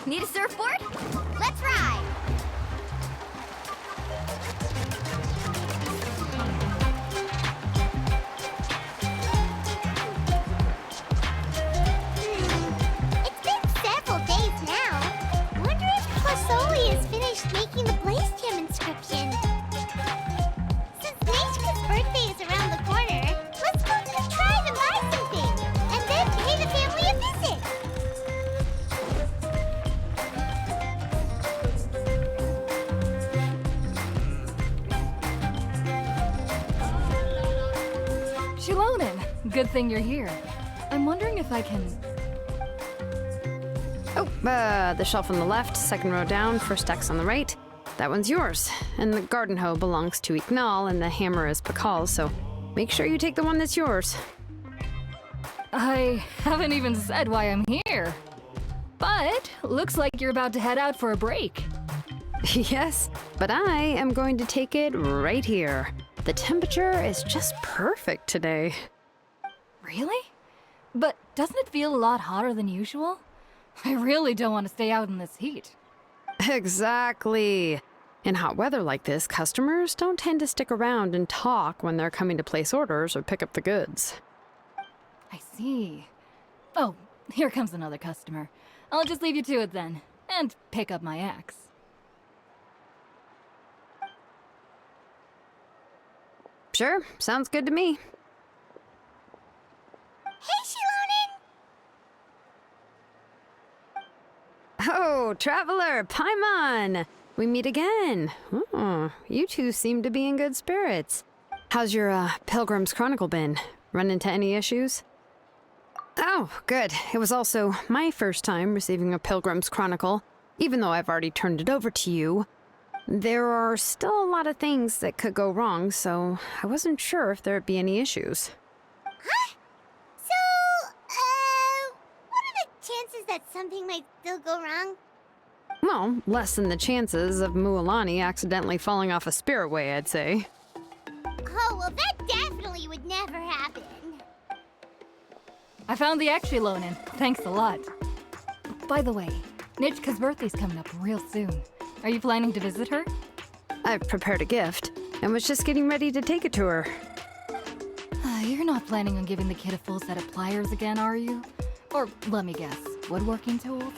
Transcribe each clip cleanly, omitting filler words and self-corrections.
Need a surfboard? Let's ride! It's been several days now. Wonder if Plasoli has finished making the Blaze Gem inscription. Since Nishka's birthday is around the corner, let's go to the tribe and buy something, and then pay the family a visit. Xilonen, good thing you're here. I'm wondering if I can... Oh, the shelf on the left, second row down, first X on the right. That one's yours. And the garden hoe belongs to Iqnal, and the hammer is Pakal's, so make sure you take the one that's yours. I haven't even said why I'm here. But looks like you're about to head out for a break. Yes, but I am going to take it right here. The temperature is just perfect today. Really? But doesn't it feel a lot hotter than usual? I really don't want to stay out in this heat. Exactly. In hot weather like this, customers don't tend to stick around and talk when they're coming to place orders or pick up the goods. I see. Oh, here comes another customer. I'll just leave you to it then, and pick up my axe. Sure, sounds good to me. Hey, Xilonen! Oh, Traveler, Paimon! We meet again. Oh, you two seem to be in good spirits. How's your, Pilgrim's Chronicle been? Run into any issues? Oh, good. It was also my first time receiving a Pilgrim's Chronicle, even though I've already turned it over to you. There are still a lot of things that could go wrong, so I wasn't sure if there'd be any issues. Huh? So, what are the chances that something might still go wrong? Well, less than the chances of Mualani accidentally falling off a spiritway, I'd say. Oh, well, that definitely would never happen. I found the axe, Xilonen. Thanks a lot. By the way, Nitchka's birthday's coming up real soon. Are you planning to visit her? I've prepared a gift, and was just getting ready to take it to her. You're not planning on giving the kid a full set of pliers again, are you? Or, let me guess, woodworking tools?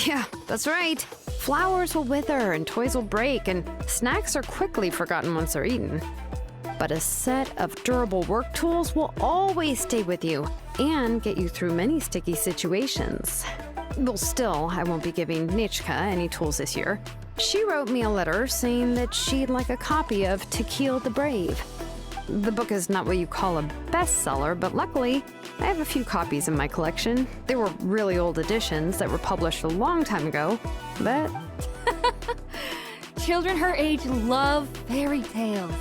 Yeah, that's right. Flowers will wither and toys will break, and snacks are quickly forgotten once they're eaten. But a set of durable work tools will always stay with you and get you through many sticky situations. Well, still, I won't be giving Nichka any tools this year. She wrote me a letter saying that she'd like a copy of To Kill the Brave. The book is not what you call a bestseller, but luckily, I have a few copies in my collection. They were really old editions that were published a long time ago, but... Children her age love fairy tales.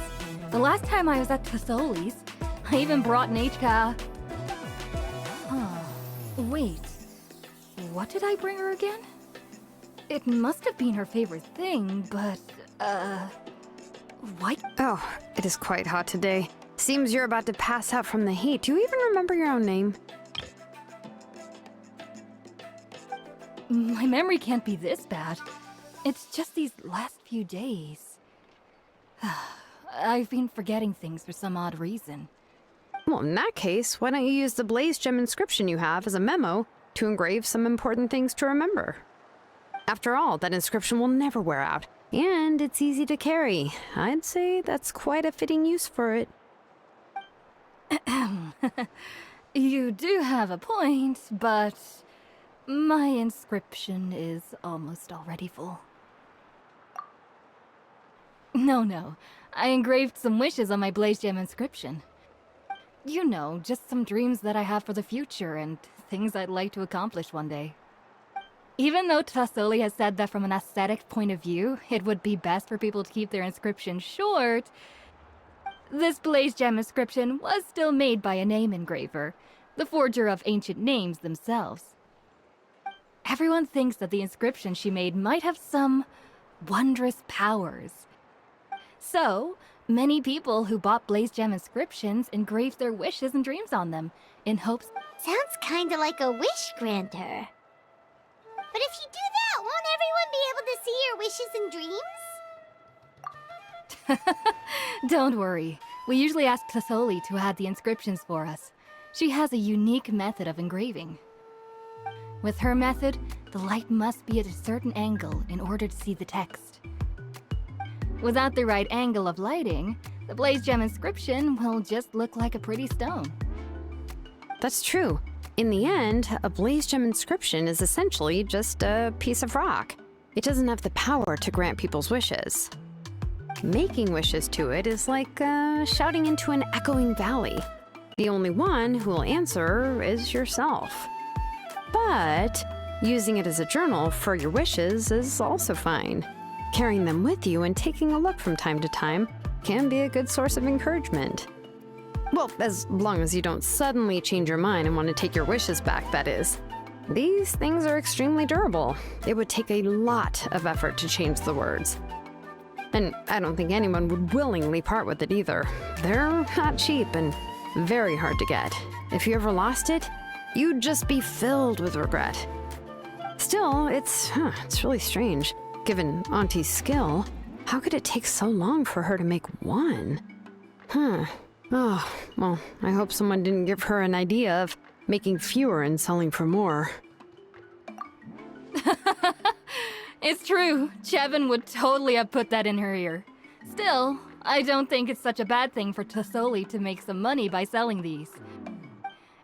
The last time I was at Thesoli's, I even brought Nichka... Wait. What did I bring her again? It must have been her favorite thing, but, what? Oh, it is quite hot today. Seems you're about to pass out from the heat. Do you even remember your own name? My memory can't be this bad. It's just these last few days. I've been forgetting things for some odd reason. Well, in that case, why don't you use the Blaze Gem inscription you have as a memo to engrave some important things to remember? After all, that inscription will never wear out, and it's easy to carry. I'd say that's quite a fitting use for it. You do have a point, but my inscription is almost already full. No. I engraved some wishes on my Blaze Gem inscription. You know, just some dreams that I have for the future and things I'd like to accomplish one day. Even though Tasoli has said that from an aesthetic point of view, it would be best for people to keep their inscription short, this Blaze Gem inscription was still made by a name engraver, the forger of ancient names themselves. everyone thinks that the inscription she made might have some wondrous powers. So, many people who bought Blaze Gem inscriptions engraved their wishes and dreams on them, in hopes... Sounds kinda like a wish granter. But if you do that, won't everyone be able to see your wishes and dreams? Don't worry. We usually ask Tasoli to add the inscriptions for us. She has a unique method of engraving. With her method, the light must be at a certain angle in order to see the text. Without the right angle of lighting, the Blaze Gem inscription will just look like a pretty stone. That's true. In the end, a Blaze Gem inscription is essentially just a piece of rock. It doesn't have the power to grant people's wishes. Making wishes to it is like shouting into an echoing valley. The only one who will answer is yourself. But using it as a journal for your wishes is also fine. Carrying them with you and taking a look from time to time can be a good source of encouragement. Well, as long as you don't suddenly change your mind and want to take your wishes back, that is. These things are extremely durable. It would take a lot of effort to change the words. And I don't think anyone would willingly part with it either. They're not cheap and very hard to get. If you ever lost it, you'd just be filled with regret. Still, it's really strange. Given Auntie's skill, how could it take so long for her to make one? Oh, well, I hope someone didn't give her an idea of making fewer and selling for more. It's true. Chevin would totally have put that in her ear. Still, I don't think it's such a bad thing for Tasoli to make some money by selling these.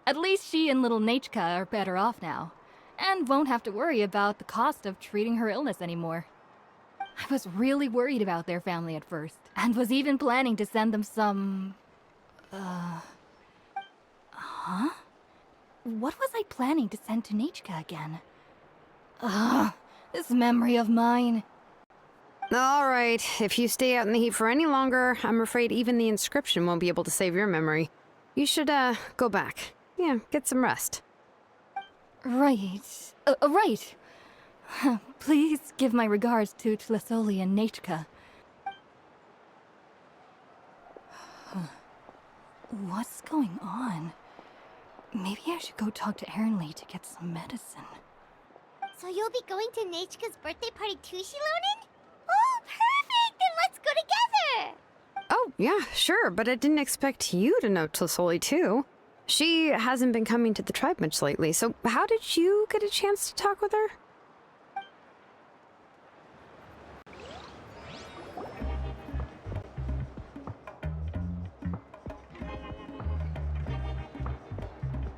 At least she and little Nachka are better off now, and won't have to worry about the cost of treating her illness anymore. I was really worried about their family at first, and was even planning to send them some... What was I planning to send to Nachka again? This memory of mine. All right, if you stay out in the heat for any longer, I'm afraid even the inscription won't be able to save your memory. You should, go back. Yeah, get some rest. Right. Right. Please give my regards to Tasoli and Nachka. What's going on? Maybe I should go talk to Ernly to get some medicine. So you'll be going to Nachka's birthday party too, Xilonen? Oh, perfect! Then let's go together! Oh, yeah, sure, but I didn't expect you to know Tasoli too. She hasn't been coming to the tribe much lately, so how did you get a chance to talk with her?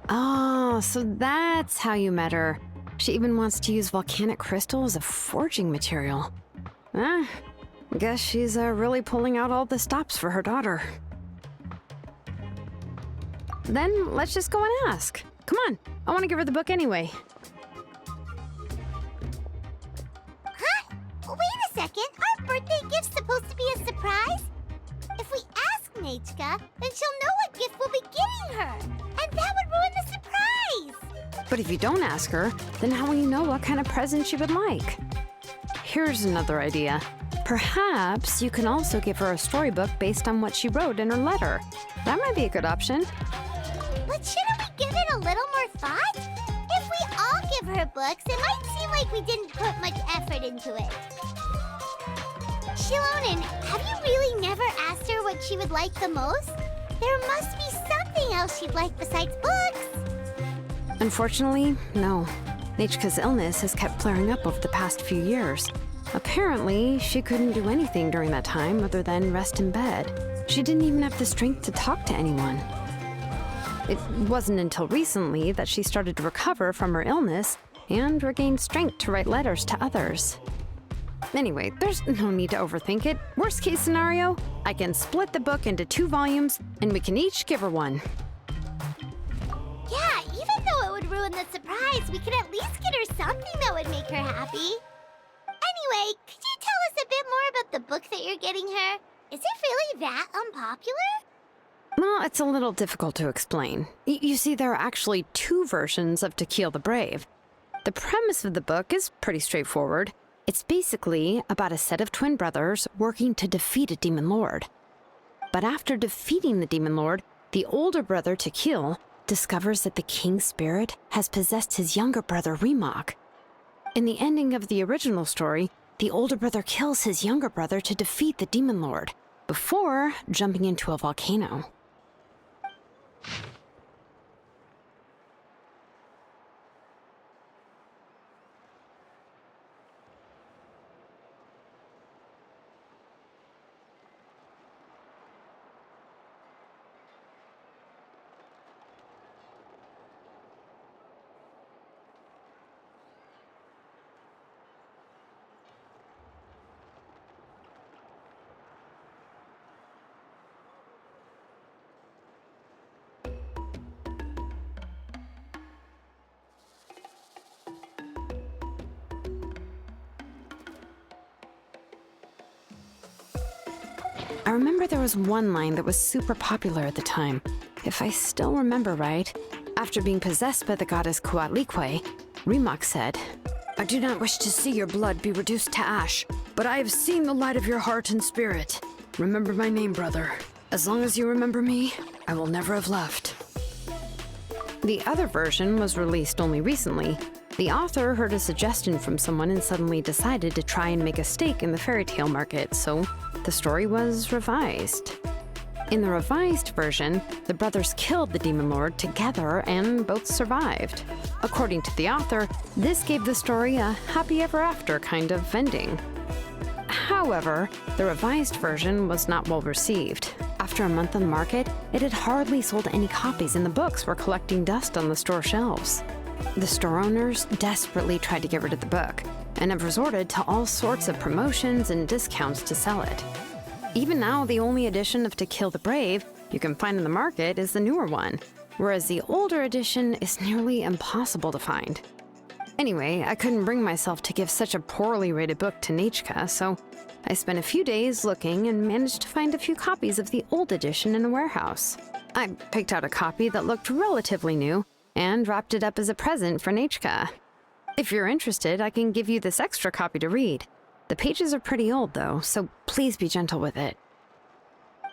Oh, so that's how you met her. She even wants to use volcanic crystal as a forging material. Guess she's really pulling out all the stops for her daughter. Then let's just go and ask. Come on, I want to give her the book anyway. Huh? Wait a second, our birthday gift's supposed to be a surprise? If we ask Nachka, then she'll know what gift we'll be getting her, and that would ruin the surprise! But if you don't ask her, then how will you know what kind of present she would like? Here's another idea. Perhaps you can also give her a storybook based on what she wrote in her letter. That might be a good option. But shouldn't we give it a little more thought? If we all give her books, it might seem like we didn't put much effort into it. Xilonen, have you really never asked her what she would like the most? There must be something else she'd like besides books. Unfortunately, no. Nachka's illness has kept flaring up over the past few years. Apparently, she couldn't do anything during that time other than rest in bed. She didn't even have the strength to talk to anyone. It wasn't until recently that she started to recover from her illness and regained strength to write letters to others. Anyway, there's no need to overthink it. Worst case scenario, I can split the book into 2 volumes and we can each give her one. Yeah, even though it would ruin the surprise, we could at least get her something that would make her happy. Anyway, could you tell us a bit more about the book that you're getting her? Is it really that unpopular? Well, it's a little difficult to explain. You see, there are actually 2 versions of To Kill the Brave. The premise of the book is pretty straightforward. It's basically about a set of twin brothers working to defeat a demon lord. But after defeating the demon lord, the older brother, Tequil, discovers that the king's spirit has possessed his younger brother, Remak. In the ending of the original story, the older brother kills his younger brother to defeat the demon lord, before jumping into a volcano. I remember there was one line that was super popular at the time. If I still remember right, after being possessed by the goddess Coatlicue, Remak said, "I do not wish to see your blood be reduced to ash, but I have seen the light of your heart and spirit. Remember my name, brother. As long as you remember me, I will never have left." The other version was released only recently. The author heard a suggestion from someone and suddenly decided to try and make a stake in the fairy tale market, so the story was revised. In the revised version, the brothers killed the demon lord together and both survived. According to the author, this gave the story a happy ever after kind of ending. However, the revised version was not well received. After a month on the market, it had hardly sold any copies and the books were collecting dust on the store shelves. The store owners desperately tried to get rid of the book and have resorted to all sorts of promotions and discounts to sell it. Even now, the only edition of To Kill the Brave you can find in the market is the newer one, whereas the older edition is nearly impossible to find. Anyway, I couldn't bring myself to give such a poorly rated book to Nechka, so I spent a few days looking and managed to find a few copies of the old edition in a warehouse. I picked out a copy that looked relatively new and wrapped it up as a present for Nechka. If you're interested, I can give you this extra copy to read. The pages are pretty old, though, so please be gentle with it.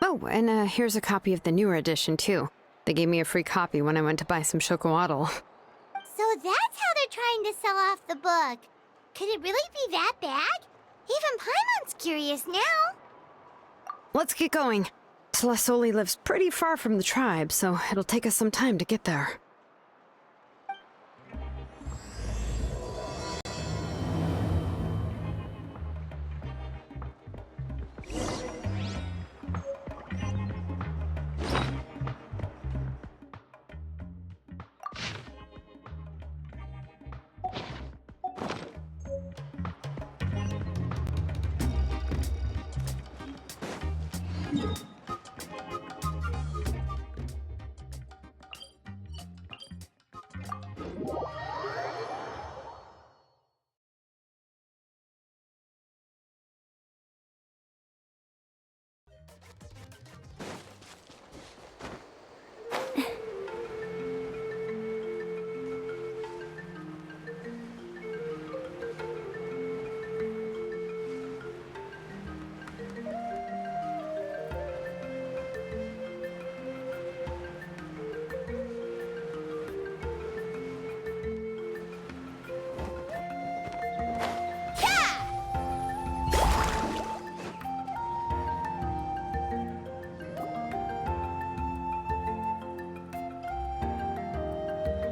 Oh, and here's a copy of the newer edition, too. They gave me a free copy when I went to buy some chocolatl. So that's how they're trying to sell off the book. Could it really be that bad? Even Paimon's curious now. Let's get going. Selesai lives pretty far from the tribe, so it'll take us some time to get there.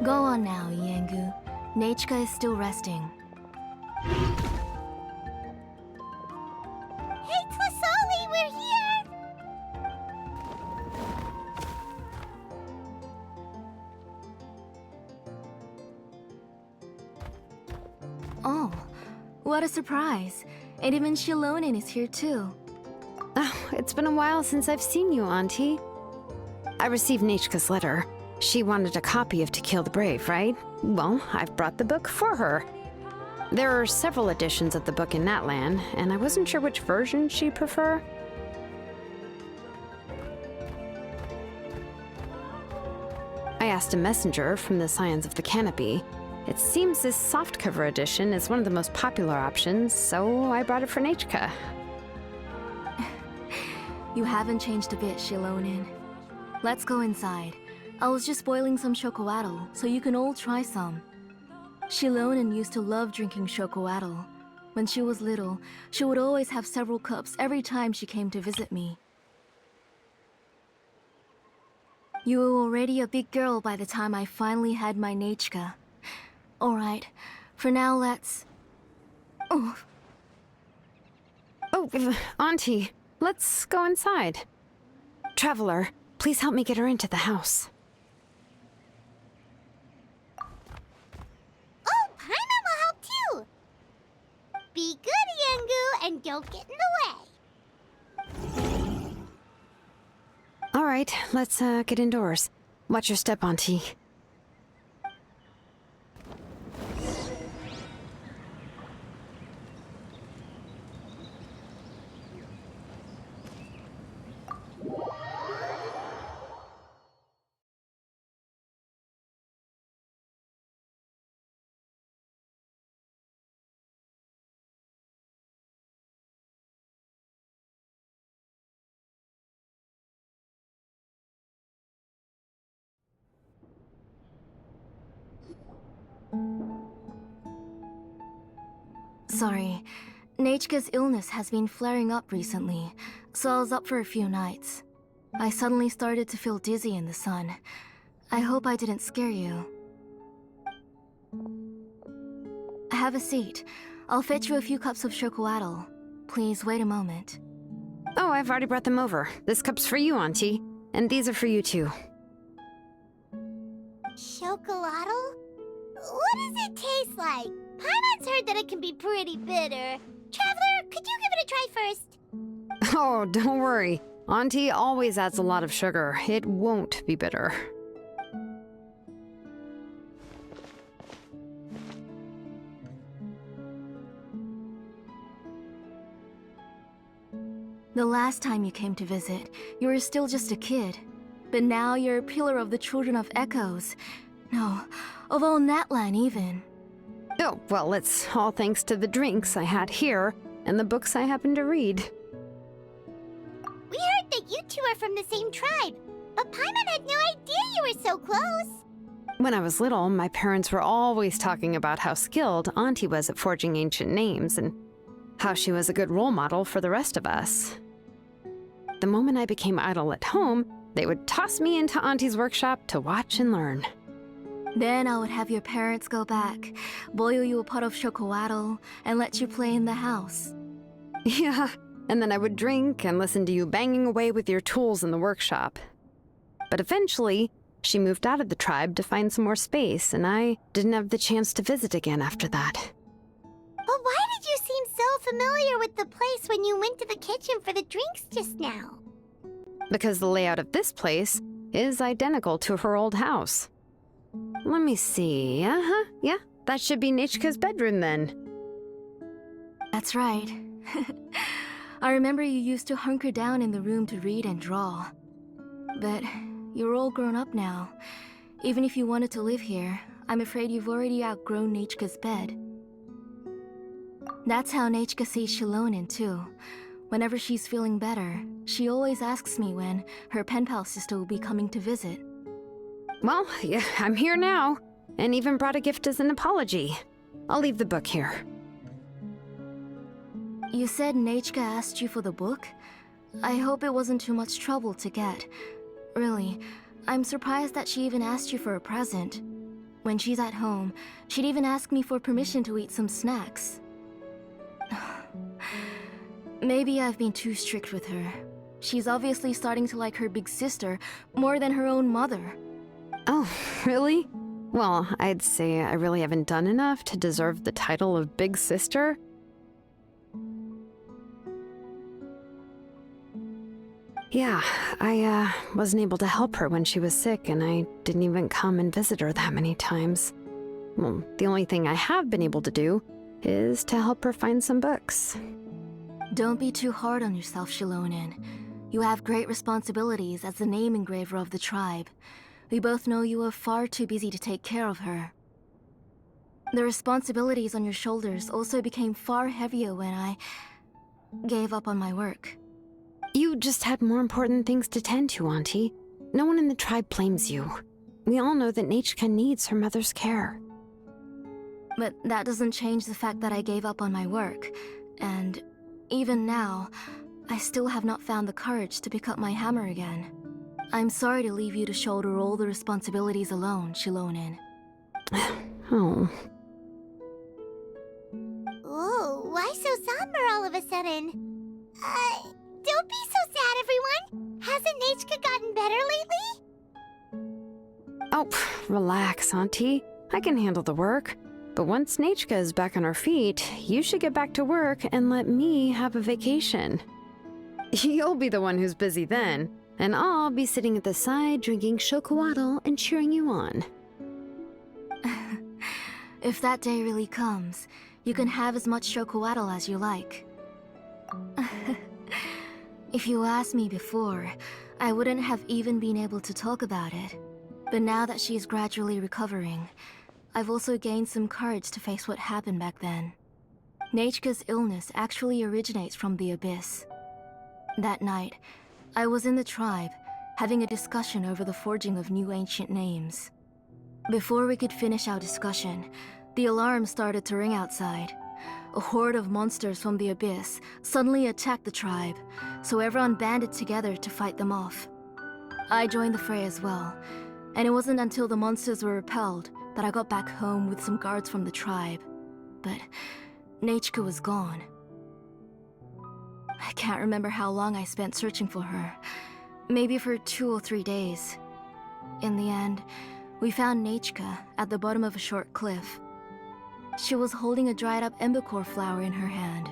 Go on now, Yengu. Nechka is still resting. Hey, Tlasoli, we're here! Oh, what a surprise. And even Xilonen is here too. Oh, it's been a while since I've seen you, Auntie. I received Nechka's letter. She wanted a copy of To Kill the Brave, right? Well, I've brought the book for her. There are several editions of the book in Natlan, and I wasn't sure which version she'd prefer. I asked a messenger from the Scions of the Canopy. It seems this softcover edition is one of the most popular options, so I brought it for Nechka. You haven't changed a bit, Xilonen. Let's go inside. I was just boiling some chocolatl, so you can all try some. Xilonen used to love drinking chocolatl. When she was little, she would always have several cups every time she came to visit me. You were already a big girl by the time I finally had my Nechka. Alright, for now let's... Oh, Auntie, let's go inside. Traveler, please help me get her into the house. Oh, Paimon will help too! Be good, Yangu, and don't get in the way. All right, let's get indoors. Watch your step, Auntie. sorry. Nechka's illness has been flaring up recently, so I was up for a few nights. I suddenly started to feel dizzy in the sun. I hope I didn't scare you. Have a seat. I'll fetch you a few cups of chocolatl. Please wait a moment. Oh, I've already brought them over. This cup's for you, Auntie. And these are for you, too. Chocolatl? What does it taste like? Paimon's heard that it can be pretty bitter. Traveler, could you give it a try first? Oh, don't worry. Auntie always adds a lot of sugar. It won't be bitter. The last time you came to visit, you were still just a kid. But now you're a pillar of the children of Echoes. No, of all Natlan even. Oh, well, it's all thanks to the drinks I had here and the books I happened to read. We heard that you two are from the same tribe, but Paimon had no idea you were so close. When I was little, my parents were always talking about how skilled Auntie was at forging ancient names and how she was a good role model for the rest of us. The moment I became idle at home, they would toss me into Auntie's workshop to watch and learn. Then I would have your parents go back, boil you a pot of chocolatl, and let you play in the house. Yeah, and then I would drink and listen to you banging away with your tools in the workshop. But eventually, she moved out of the tribe to find some more space, and I didn't have the chance to visit again after that. But why did you seem so familiar with the place when you went to the kitchen for the drinks just now? Because the layout of this place is identical to her old house. Let me see. Yeah, that should be Nechka's bedroom then. That's right. I remember you used to hunker down in the room to read and draw. But you're all grown up now. Even if you wanted to live here, I'm afraid you've already outgrown Nechka's bed. That's how Nechka sees Xilonen too. Whenever she's feeling better, she always asks me when her pen pal sister will be coming to visit. Well, yeah, I'm here now, and even brought a gift as an apology. I'll leave the book here. You said Nechka asked you for the book? I hope it wasn't too much trouble to get. Really, I'm surprised that she even asked you for a present. When she's at home, she'd even ask me for permission to eat some snacks. Maybe I've been too strict with her. She's obviously starting to like her big sister more than her own mother. Oh, really? Well, I'd say I really haven't done enough to deserve the title of Big Sister. Yeah, I wasn't able to help her when she was sick, and I didn't even come and visit her that many times. Well, the only thing I have been able to do is to help her find some books. Don't be too hard on yourself, Xilonen. You have great responsibilities as the name engraver of the tribe. We both know you are far too busy to take care of her. The responsibilities on your shoulders also became far heavier when I gave up on my work. You just had more important things to tend to, Auntie. No one in the tribe blames you. We all know that Nechka needs her mother's care. But that doesn't change the fact that I gave up on my work, and even now, I still have not found the courage to pick up my hammer again. I'm sorry to leave you to shoulder all the responsibilities alone, Xilonen. Oh. Whoa, why so somber all of a sudden? Don't be so sad, everyone! Hasn't Nechka gotten better lately? Oh, relax, Auntie. I can handle the work. But once Nechka is back on her feet, you should get back to work and let me have a vacation. You'll be the one who's busy then, and I'll be sitting at the side drinking chocolatl and cheering you on. If that day really comes, you can have as much chocolatl as you like. If you asked me before, I wouldn't have even been able to talk about it. But now that she's gradually recovering, I've also gained some courage to face what happened back then. Nechka's illness actually originates from the abyss. That night, I was in the tribe, having a discussion over the forging of new ancient names. Before we could finish our discussion, the alarm started to ring outside. A horde of monsters from the abyss suddenly attacked the tribe, so everyone banded together to fight them off. I joined the fray as well, and it wasn't until the monsters were repelled that I got back home with some guards from the tribe. But Nechka was gone. I can't remember how long I spent searching for her. Maybe for 2 or 3 days. In the end, we found Nechka at the bottom of a short cliff. She was holding a dried up embercore flower in her hand,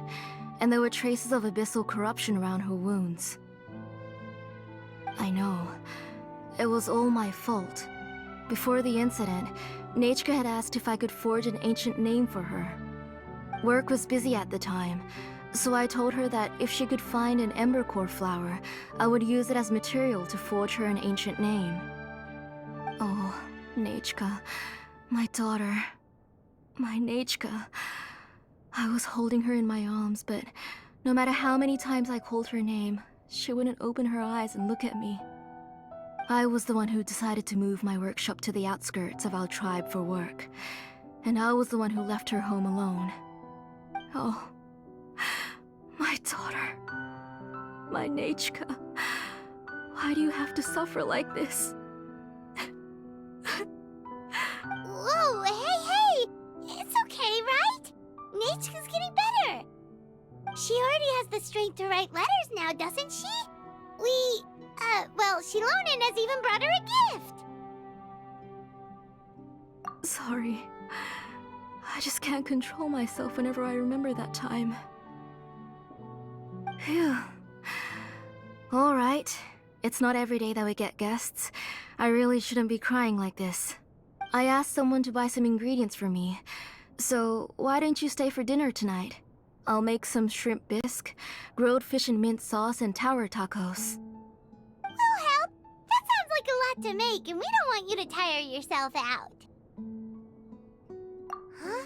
and there were traces of abyssal corruption around her wounds. I know. It was all my fault. Before the incident, Nechka had asked if I could forge an ancient name for her. Work was busy at the time, so I told her that if she could find an embercore flower, I would use it as material to forge her an ancient name. Oh, Nechka, my daughter. My Nechka. I was holding her in my arms, but no matter how many times I called her name, she wouldn't open her eyes and look at me. I was the one who decided to move my workshop to the outskirts of our tribe for work, and I was the one who left her home alone. Oh, my daughter. My Nechka. Why do you have to suffer like this? Whoa, hey! It's okay, right? Nechka's getting better. She already has the strength to write letters now, doesn't she? Xilonen has even brought her a gift. Sorry. I just can't control myself whenever I remember that time. Phew. Alright. It's not every day that we get guests. I really shouldn't be crying like this. I asked someone to buy some ingredients for me. So, why don't you stay for dinner tonight? I'll make some shrimp bisque, grilled fish and mint sauce, and tower tacos. We'll help. That sounds like a lot to make, and we don't want you to tire yourself out. Huh?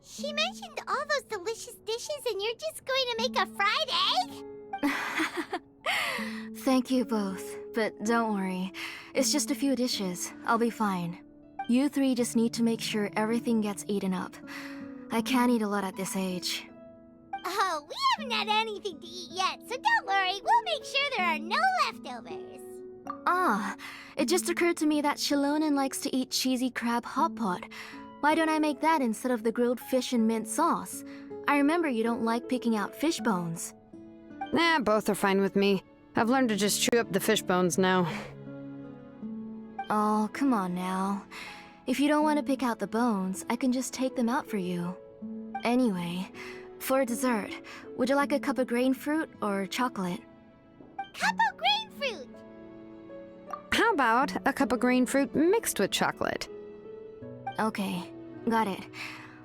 She mentioned all those delicious dishes, and you're just going to make a fried egg? Thank you both, but don't worry. It's just a few dishes. I'll be fine. You three just need to make sure everything gets eaten up. I can't eat a lot at this age. Oh, we haven't had anything to eat yet, so don't worry. We'll make sure there are no leftovers. Ah, it just occurred to me that Xilonen likes to eat cheesy crab hot pot. Why don't I make that instead of the grilled fish and mint sauce? I remember you don't like picking out fish bones. Nah, both are fine with me. I've learned to just chew up the fish bones now. Oh, come on now. If you don't want to pick out the bones, I can just take them out for you. Anyway, for dessert, would you like a cup of grain fruit or chocolate? Cup of grain fruit! How about a cup of green fruit mixed with chocolate? Okay, got it.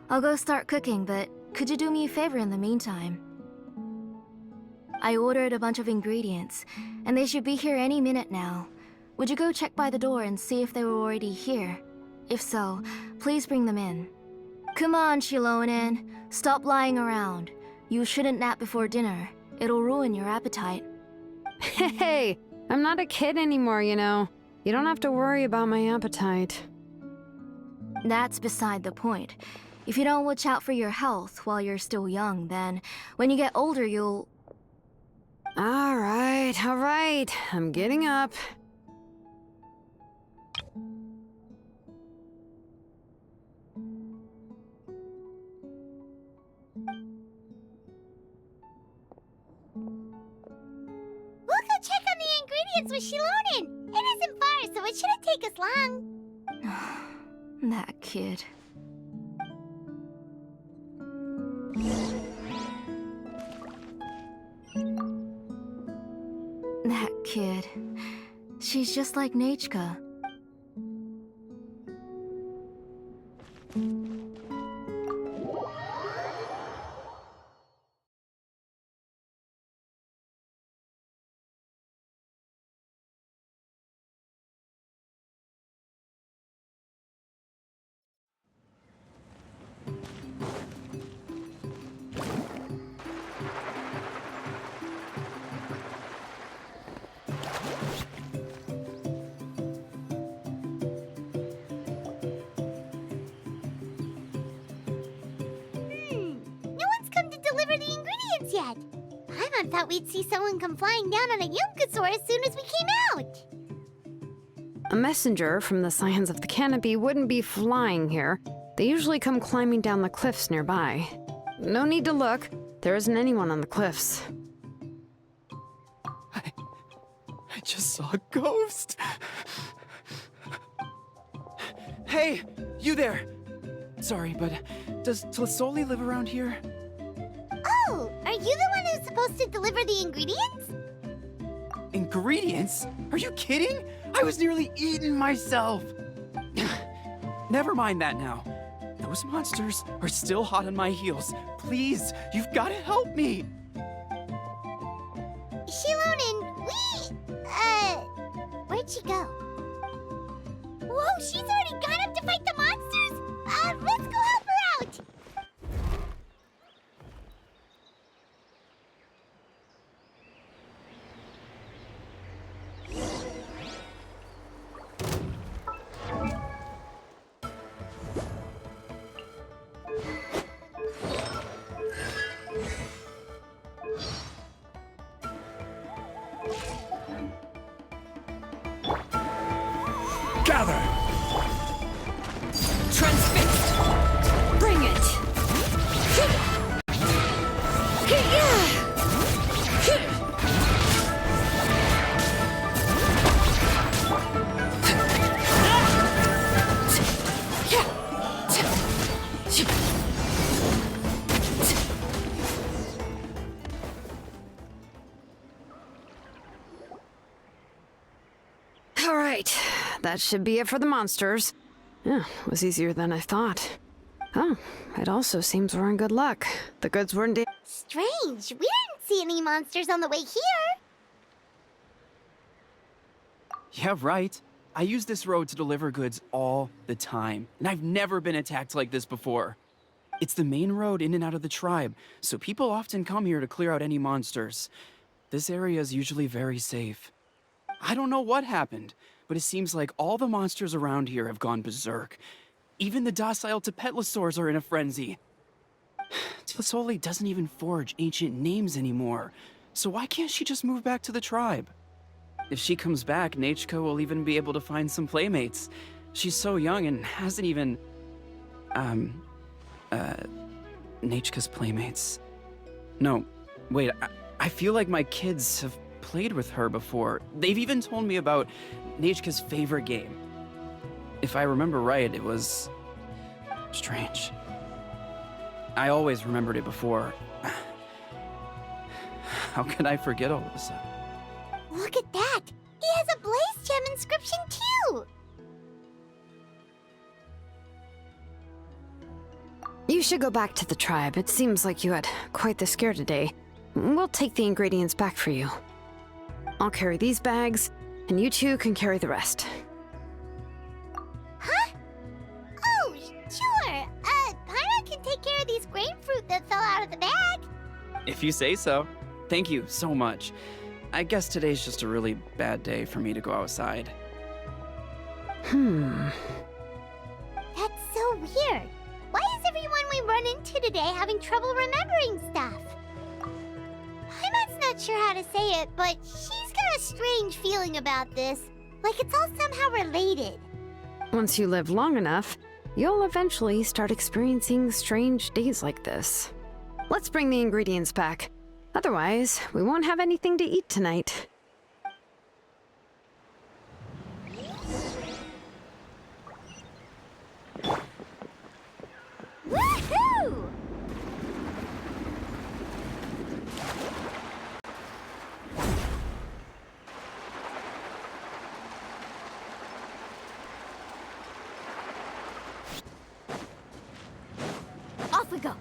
I'll go start cooking, but could you do me a favor in the meantime? I ordered a bunch of ingredients, and they should be here any minute now. Would you go check by the door and see if they were already here? If so, please bring them in. Come on, Xilonen. Stop lying around. You shouldn't nap before dinner. It'll ruin your appetite. Hey, I'm not a kid anymore, you know. You don't have to worry about my appetite. That's beside the point. If you don't watch out for your health while you're still young, then when you get older, you'll... All right. I'm getting up. We'll go check on the ingredients with Xilonen. It isn't far, so it shouldn't take us long. That kid. That kid. She's just like Nachka. No one's come to deliver the ingredients yet. Paimon thought we'd see someone come flying down on a Yunkasaur as soon as we came out. A messenger from the Scions of the Canopy wouldn't be flying here. They usually come climbing down the cliffs nearby. No need to look. There isn't anyone on the cliffs. I just saw a ghost. Hey, you there! Sorry, but does Selesai live around here? Oh, are you the one who's supposed to deliver the ingredients? Ingredients? Are you kidding? I was nearly eaten myself! Never mind that now. Those monsters are still hot on my heels. Please, you've got to help me! Xilonen, where'd she go? Whoa, she's already gone up to fight the monsters! Let's go help her out! Gather! Transfixed! Bring it! All right, that should be it for the monsters. Yeah, it was easier than I thought. Oh, it also seems we're in good luck. The goods weren't Strange, we didn't see any monsters on the way here. Yeah, right. I use this road to deliver goods all the time, and I've never been attacked like this before. It's the main road in and out of the tribe, so people often come here to clear out any monsters. This area is usually very safe. I don't know what happened, but it seems like all the monsters around here have gone berserk. Even the docile Tepetlosaurs are in a frenzy. Selesai doesn't even forge ancient names anymore, so why can't she just move back to the tribe? If she comes back, Nachka will even be able to find some playmates. She's so young and hasn't even... Nachka's playmates. No, wait, I feel like my kids have played with her before. They've even told me about Nachka's favorite game. If I remember right, it was... strange. I always remembered it before. How could I forget all of a sudden? Look at that! He has a Blaze Gem inscription too! You should go back to the tribe. It seems like you had quite the scare today. We'll take the ingredients back for you. I'll carry these bags, and you two can carry the rest. Huh? Oh, sure. Paimon can take care of these grapefruit that fell out of the bag. If you say so. Thank you so much. I guess today's just a really bad day for me to go outside. That's so weird. Why is everyone we run into today having trouble remembering stuff? Paimon's not sure how to say it, but she's got a strange feeling about this. Like it's all somehow related. Once you live long enough, you'll eventually start experiencing strange days like this. Let's bring the ingredients back. Otherwise, we won't have anything to eat tonight. Woohoo! Off we go.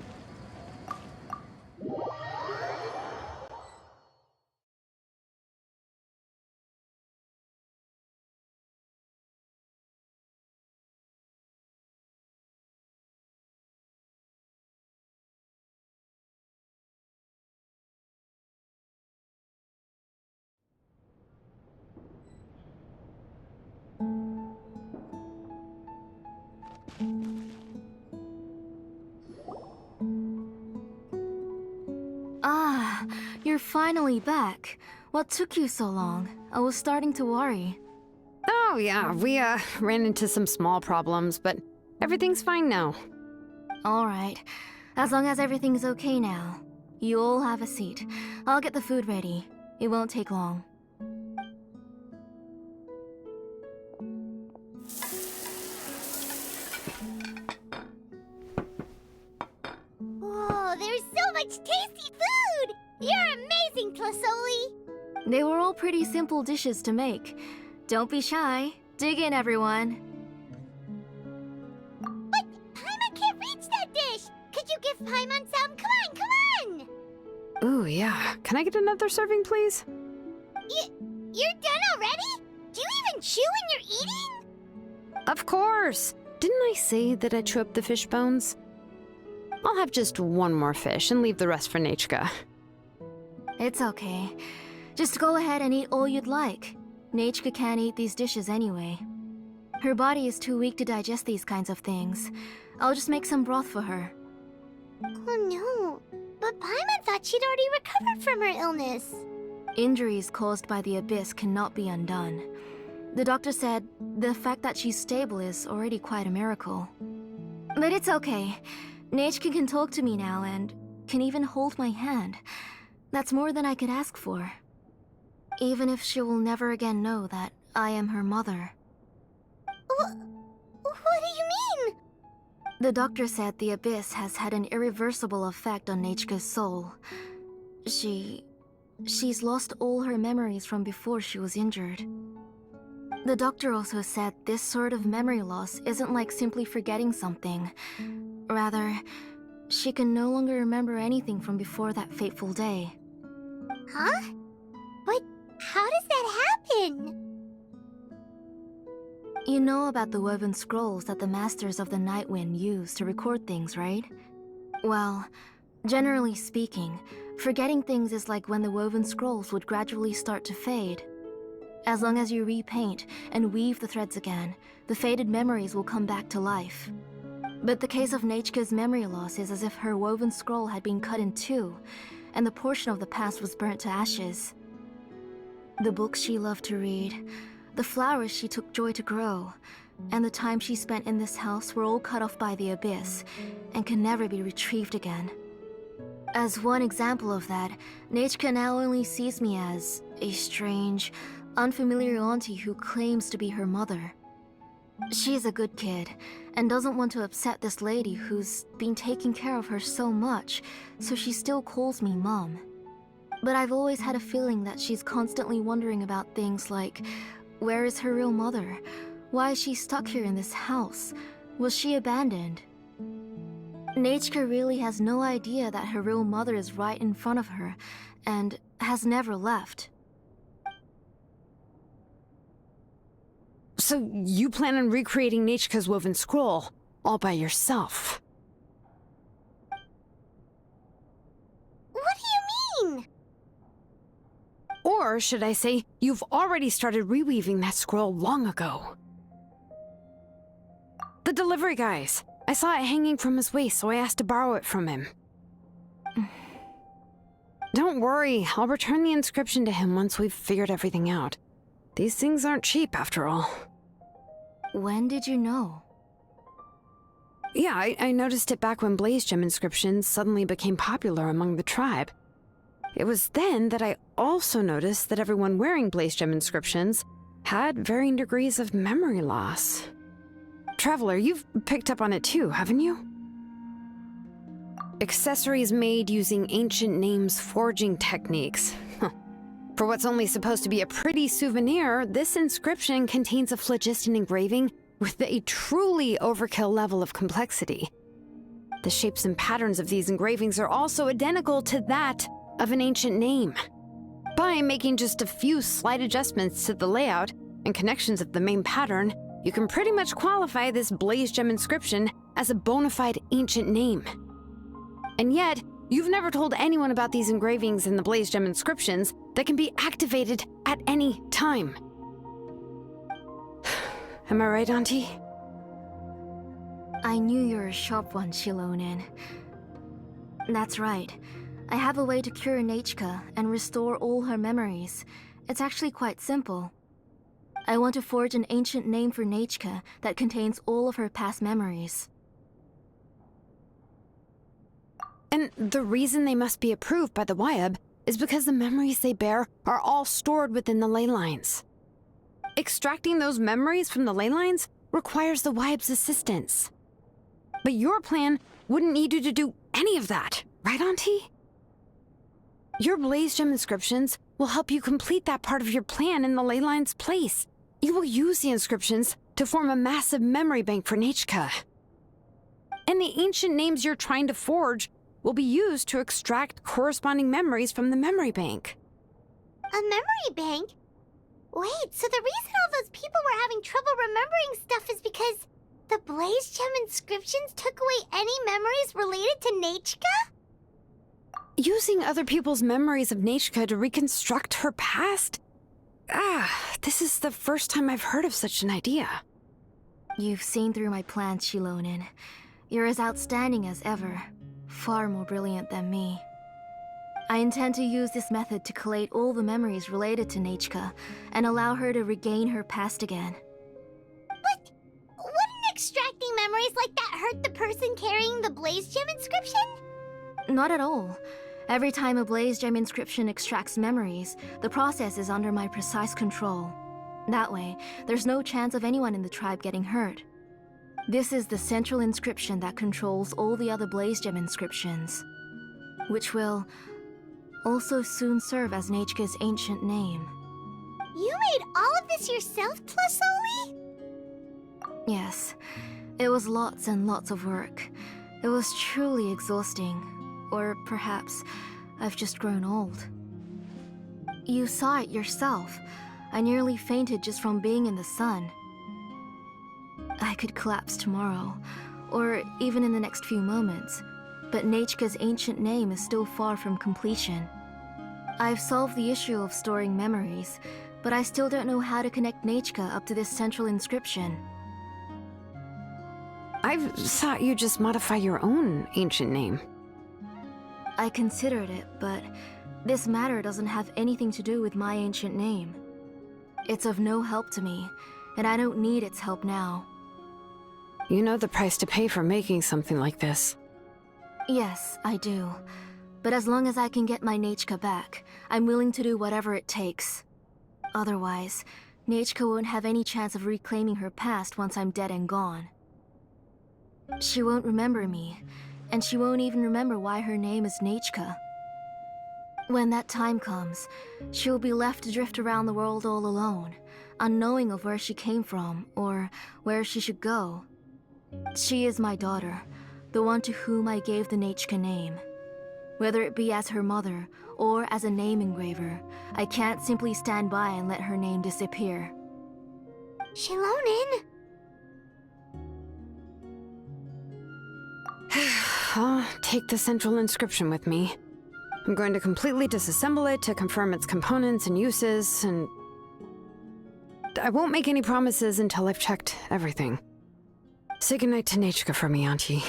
Ah, you're finally back. What took you so long? I was starting to worry. Oh yeah, we ran into some small problems, but everything's fine now. All right. As long as everything's okay now. You all have a seat. I'll get the food ready. It won't take long. Whoa, there's so much tasty food! You're amazing, Tlasoli! They were all pretty simple dishes to make. Don't be shy. Dig in, everyone. But Paimon can't reach that dish! Could you give Paimon some? Come on, come on! Ooh, yeah. Can I get another serving, please? You're done already? Do you even chew when you're eating? Of course! Didn't I say that I chew up the fish bones? I'll have just one more fish and leave the rest for Nechka. It's okay. Just go ahead and eat all you'd like. Nechka can't eat these dishes anyway. Her body is too weak to digest these kinds of things. I'll just make some broth for her. Oh no, but Paimon thought she'd already recovered from her illness. Injuries caused by the abyss cannot be undone. The doctor said the fact that she's stable is already quite a miracle. But it's okay. Nechka can talk to me now and can even hold my hand. That's more than I could ask for. Even if she will never again know that I am her mother. What do you mean? The doctor said the abyss has had an irreversible effect on Nechka's soul. She's lost all her memories from before she was injured. The doctor also said this sort of memory loss isn't like simply forgetting something. Rather, she can no longer remember anything from before that fateful day. Huh? But how does that happen? You know about the woven scrolls that the Masters of the Night Wind use to record things, right? Well, generally speaking, forgetting things is like when the woven scrolls would gradually start to fade. As long as you repaint and weave the threads again, the faded memories will come back to life. But the case of Nechka's memory loss is as if her woven scroll had been cut in two, and the portion of the past was burnt to ashes. The books she loved to read, the flowers she took joy to grow, and the time she spent in this house were all cut off by the abyss, and can never be retrieved again. As one example of that, Nechka now only sees me as a strange, unfamiliar auntie who claims to be her mother. She's a good kid, and doesn't want to upset this lady who's been taking care of her so much, so she still calls me Mom. But I've always had a feeling that she's constantly wondering about things like, where is her real mother? Why is she stuck here in this house? Was she abandoned? Nechka really has no idea that her real mother is right in front of her, and has never left. So you plan on recreating Nechka's woven scroll all by yourself? Or should I say, you've already started reweaving that scroll long ago. The delivery guys. I saw it hanging from his waist, so I asked to borrow it from him. Don't worry, I'll return the inscription to him once we've figured everything out. These things aren't cheap, after all. When did you know? Yeah, I noticed it back when blaze gem inscriptions suddenly became popular among the tribe. It was then that I also noticed that everyone wearing blaze gem inscriptions had varying degrees of memory loss. Traveler, you've picked up on it too, haven't you? Accessories made using ancient names forging techniques. For what's only supposed to be a pretty souvenir, this inscription contains a phlogiston engraving with a truly overkill level of complexity. The shapes and patterns of these engravings are also identical to that of an ancient name. By making just a few slight adjustments to the layout and connections of the main pattern, you can pretty much qualify this blaze gem inscription as a bona fide ancient name. And yet, you've never told anyone about these engravings in the blaze gem inscriptions that can be activated at any time. Am I right, Auntie? I knew you were a sharp one, Xilonen. That's right. I have a way to cure Nechka and restore all her memories. It's actually quite simple. I want to forge an ancient name for Nechka that contains all of her past memories. And the reason they must be approved by the Wyab is because the memories they bear are all stored within the ley lines. Extracting those memories from the ley lines requires the Wyab's assistance. But your plan wouldn't need you to do any of that, right, Auntie? Your blaze gem inscriptions will help you complete that part of your plan in the ley line's place. You will use the inscriptions to form a massive memory bank for Nechka. And the ancient names you're trying to forge will be used to extract corresponding memories from the memory bank. A memory bank? Wait, so the reason all those people were having trouble remembering stuff is because the blaze gem inscriptions took away any memories related to Nechka? Using other people's memories of Nechka to reconstruct her past? This is the first time I've heard of such an idea. You've seen through my plans, Xilonen. You're as outstanding as ever. Far more brilliant than me. I intend to use this method to collate all the memories related to Nechka and allow her to regain her past again. But wouldn't extracting memories like that hurt the person carrying the blaze gem inscription? Not at all. Every time a blaze gem inscription extracts memories, the process is under my precise control. That way, there's no chance of anyone in the tribe getting hurt. This is the central inscription that controls all the other blaze gem inscriptions, which will also soon serve as Nechka's ancient name. You made all of this yourself, Tlasoli? Yes, it was lots and lots of work. It was truly exhausting. Or perhaps I've just grown old. You saw it yourself. I nearly fainted just from being in the sun. I could collapse tomorrow, or even in the next few moments, but Nechka's ancient name is still far from completion. I've solved the issue of storing memories, but I still don't know how to connect Nechka up to this central inscription. I thought you just modify your own ancient name. I considered it, but this matter doesn't have anything to do with my ancient name. It's of no help to me, and I don't need its help now. You know the price to pay for making something like this. Yes, I do. But as long as I can get my Nechka back, I'm willing to do whatever it takes. Otherwise, Nechka won't have any chance of reclaiming her past once I'm dead and gone. She won't remember me, and she won't even remember why her name is Nechka. When that time comes, she'll be left to drift around the world all alone, unknowing of where she came from or where she should go. She is my daughter, the one to whom I gave the Nechka name. Whether it be as her mother or as a name engraver, I can't simply stand by and let her name disappear. Xilonen? I'll take the central inscription with me. I'm going to completely disassemble it to confirm its components and uses, and I won't make any promises until I've checked everything. Say goodnight to Nechka for me, Auntie.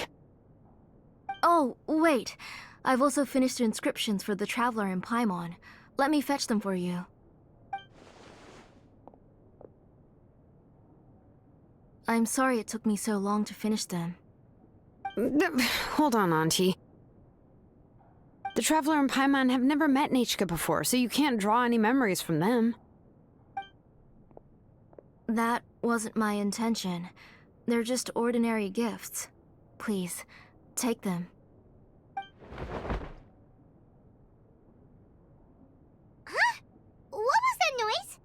Oh, wait. I've also finished the inscriptions for the Traveler in Paimon. Let me fetch them for you. I'm sorry it took me so long to finish them. Hold on, Auntie. The Traveler and Paimon have never met Nechka before, so you can't draw any memories from them. That wasn't my intention. They're just ordinary gifts. Please, take them. Huh? What was that noise?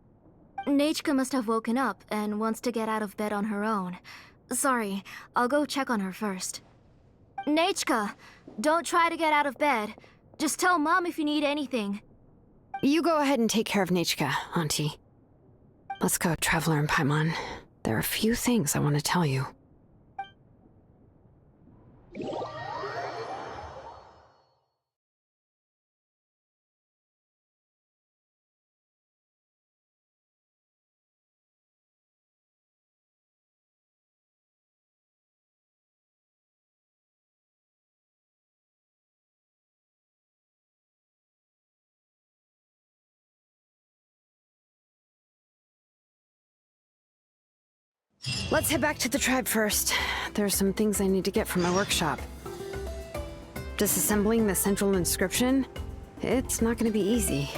Nechka must have woken up and wants to get out of bed on her own. Sorry, I'll go check on her first. Nechka, don't try to get out of bed. Just tell Mom if you need anything. You go ahead and take care of Nechka, Auntie. Let's go, Traveler and Paimon. There are a few things I want to tell you. Let's head back to the tribe first. There are some things I need to get from my workshop. Disassembling the central inscription? It's not going to be easy.